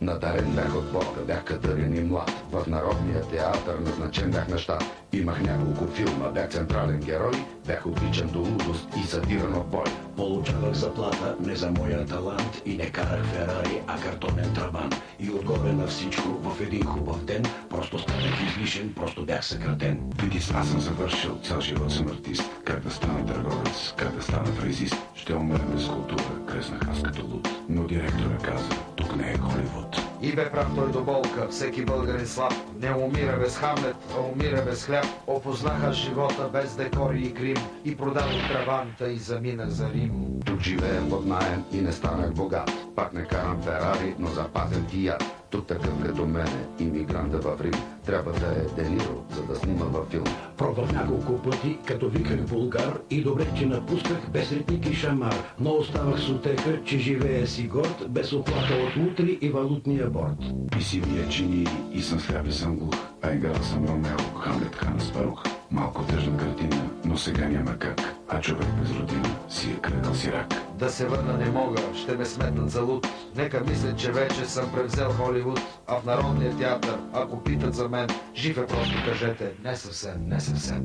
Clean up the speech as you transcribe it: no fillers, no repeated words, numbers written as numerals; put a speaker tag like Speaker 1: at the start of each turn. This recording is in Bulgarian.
Speaker 1: Надарен бях от Бога, бях кадърен и млад. В Народния театър назначен бях на щат. Имах няколко филма, бях централен герой. Бях обичан до лудост и съдиран от бой.
Speaker 2: Получавах заплата не за моя талант и не карах Ферари, а картонен трабан. И отгоре на всичко, в един хубав ден, просто станах излишен, просто бях съкратен.
Speaker 3: Видиш, аз съм завършил, цял живот съм артист. Как да стана търговец, как да стана фрезист. Ще умера без култура, креснах аз като луд. Но директора каза, тук не е Холивуд.
Speaker 4: И бе прав той до болка, всеки българин слаб. Не умира без Хамлет, а умира без хляб. Опознаха живота без декори и грим. И продадох Трабанта и заминах за Рим.
Speaker 1: Тук живея под наем и не станах богат. Пак не карам Ферари, но запазен ти яд. Тук такъв като мене, имигранта в Рим, трябва да е Де Ниро, за да снима във филм.
Speaker 2: Пробвах няколко пъти, като виках Булгар и добре, че напусках без ритник и шамар. Но оставах с утеха, че живея си горд, без оплата от мутри и валутния борд.
Speaker 3: И си вие чини, и съм сляп и съм глух, а играл съм Ромео, Хамлет, Хана Спарух. Малко тъжна картина, но сега няма как, а човек без родина си е кръгъл си рак.
Speaker 4: Да се върна не мога, ще ме сметнат за луд. Нека мислят, че вече съм превзел Холивуд. А в Народния театър, ако питат за мен, жив е, просто кажете, не съвсем, не съвсем.